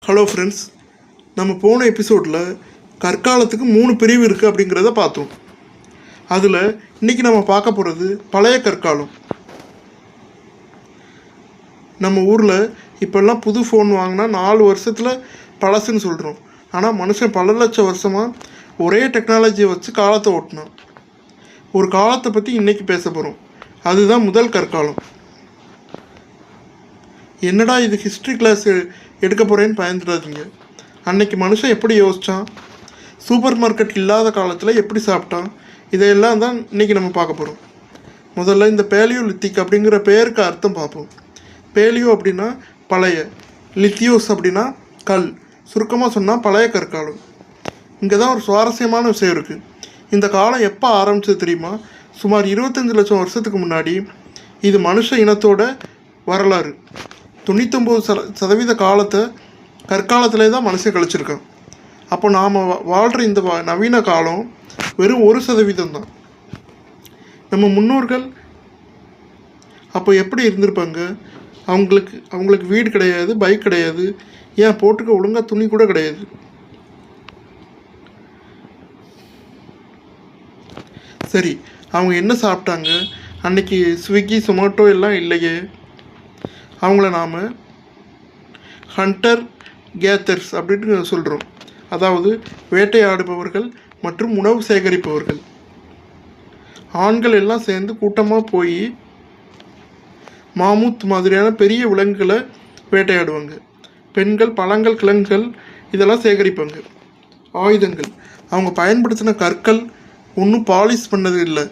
Hello friends, நம்ம போன எபிசோடில் கற்காலத்துக்கு 3 பிரிவு இருக்குது அப்படிங்கிறத பார்த்தோம். அதில் இன்றைக்கி நம்ம பார்க்க போகிறது பழைய கற்காலம். நம்ம ஊரில் இப்போல்லாம் புது ஃபோன் வாங்கினா 4 வருஷத்தில் பழசுன்னு சொல்கிறோம். ஆனால் மனுஷன் பல லட்சம் வருஷமாக ஒரே டெக்னாலஜியை வச்சு காலத்தை ஓட்டினான். ஒரு காலத்தை பற்றி இன்றைக்கி பேச போகிறோம். அதுதான் முதல் கற்காலம். என்னடா இது ஹிஸ்ட்ரி கிளாஸ் எடுக்க போகிறேன்னு பயந்துடாதீங்க. அன்னைக்கு மனுஷன் எப்படி யோசித்தான், சூப்பர் மார்க்கெட் இல்லாத காலத்தில் எப்படி சாப்பிட்டான், இதையெல்லாம் தான் இன்றைக்கி நம்ம பார்க்க போகிறோம். முதல்ல இந்த பேலியோலித்திக் அப்படிங்கிற பேருக்கு அர்த்தம் பார்ப்போம். பேலியோ அப்படின்னா பழைய, லித்தியோஸ் அப்படின்னா கல், சுருக்கமாக சொன்னால் பழைய கற்காலம். இங்கே தான் ஒரு சுவாரஸ்யமான விஷயம் இருக்குது. இந்த காலம் எப்போ ஆரம்பிச்சது தெரியுமா? சுமார் 25 லட்சம் வருஷத்துக்கு முன்னாடி. இது மனுஷ இனத்தோட வரலாறு. 99% காலத்தை கற்காலத்திலே தான் மனுஷன் கழிச்சிருக்கான். அப்போ நாம் வாழ்கிற இந்த நவீன காலம் வெறும் 1% தான். நம்ம முன்னோர்கள் அப்போ எப்படி இருந்திருப்பாங்க? அவங்களுக்கு வீடு கிடையாது, பைக் கிடையாது, ஏன் போட்டுக்க ஒழுங்காக துணி கூட கிடையாது. சரி, அவங்க என்ன சாப்பிட்டாங்க? அன்னைக்கு ஸ்விக்கி, சொமேட்டோ எல்லாம் இல்லையே. அவங்கள நாம் ஹண்டர் கேத்தர்ஸ் அப்படின்னு சொல்கிறோம். அதாவது வேட்டையாடுபவர்கள் மற்றும் உணவு சேகரிப்பவர்கள். ஆண்கள் எல்லாம் சேர்ந்து கூட்டமாக போய் மாமூத் மாதிரியான பெரிய விலங்குகளை வேட்டையாடுவாங்க. பெண்கள் பழங்கள், கிழங்குகள் இதெல்லாம் சேகரிப்பாங்க. ஆயுதங்கள், அவங்க பயன்படுத்தின கற்கள் ஒன்றும் பாலிஷ் பண்ணது இல்லை.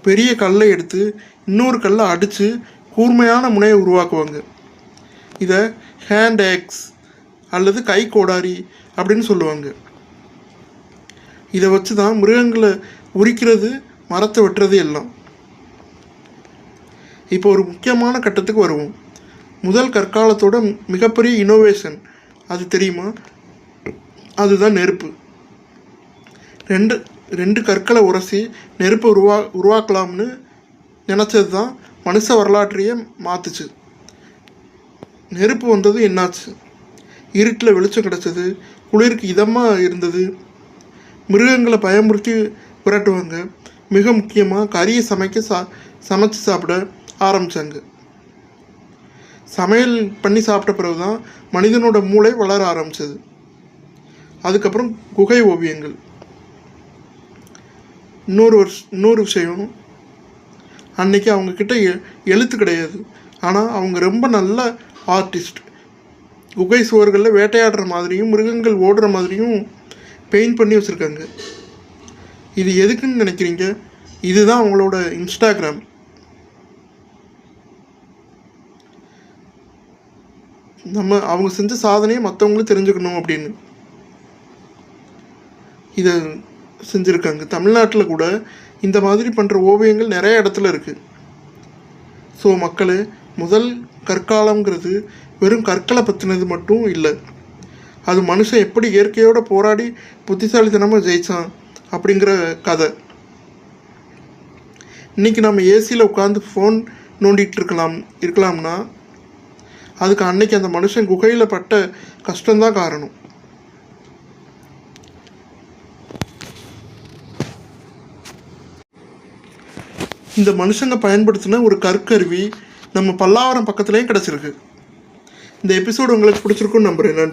பெரிய கல்லை எடுத்து இன்னொரு கல்லை அடித்து கூர்மையான முனையை உருவாக்குவாங்க. இதை ஹேண்ட் ஆக்ஸ் அல்லது கை கோடாரி அப்படின்னு சொல்லுவாங்க. இதை வச்சு தான் மிருகங்களை உரிக்கிறது, மரத்தை வெட்டுறது எல்லாம். இப்போ ஒரு முக்கியமான கட்டத்துக்கு வருவோம். முதல் கற்காலத்தோட மிகப்பெரிய இனோவேஷன் அது தெரியுமா? அதுதான் நெருப்பு. ரெண்டு கற்களை உரசி நெருப்பை உருவாக்கலாம்னு நினச்சது தான் மனுஷ வரலாற்றையே மாற்றுச்சு. நெருப்பு வந்தது என்னாச்சு? இருட்டில் வெளிச்சம் கிடச்சது, குளிருக்கு இதமாக இருந்தது, மிருகங்களை பயமுறுத்தி விரட்டுவாங்க. மிக முக்கியமாக கறியை சமைச்சு சாப்பிட ஆரம்பித்தாங்க. சமையல் பண்ணி சாப்பிட்ட பிறகு தான் மனிதனோட மூளை வளர ஆரம்பித்தது. அதுக்கப்புறம் குகை ஓவியங்கள். இன்னொரு விஷயம், அன்றைக்கி அவங்கக்கிட்ட எழுத்து கிடையாது, ஆனால் அவங்க ரொம்ப நல்ல ஆர்டிஸ்ட். குகை சுவர்களில் வேட்டையாடுற மாதிரியும் மிருகங்கள் ஓடுற மாதிரியும் பெயிண்ட் பண்ணி வச்சுருக்காங்க. இது எதுக்குன்னு நினைக்கிறீங்க? இதுதான் அவங்களோட இன்ஸ்டாகிராம். அவங்க செஞ்ச சாதனையை மற்றவங்களும் தெரிஞ்சுக்கணும் அப்படின்னு இதை செஞ்சுருக்காங்க. தமிழ்நாட்டில் கூட இந்த மாதிரி பண்ணுற ஓவியங்கள் நிறைய இடத்துல இருக்குது. ஸோ மக்களே, முதல் கற்காலங்கிறது வெறும் கற்களை பற்றினது மட்டும் இல்லை. அது மனுஷன் எப்படி இயற்கையோடு போராடி புத்திசாலித்தனமாக ஜெயித்தான் அப்படிங்கிற கதை. இன்றைக்கி நம்ம ஏசியில் உட்காந்து ஃபோன் நோண்டிகிட்டு இருக்கலாம்னா அதுக்கு அன்னைக்கு அந்த மனுஷன் குகையில் பட்ட கஷ்டம்தான் காரணம். இந்த மனுஷங்க பயன்படுத்தின ஒரு கற்கருவி நம்ம பல்லாவரம் பக்கத்துலேயும் கிடச்சிருக்கு. இந்த எபிசோடு உங்களுக்கு பிடிச்சிருக்குன்னு நம்புகிறேன். நன்றி.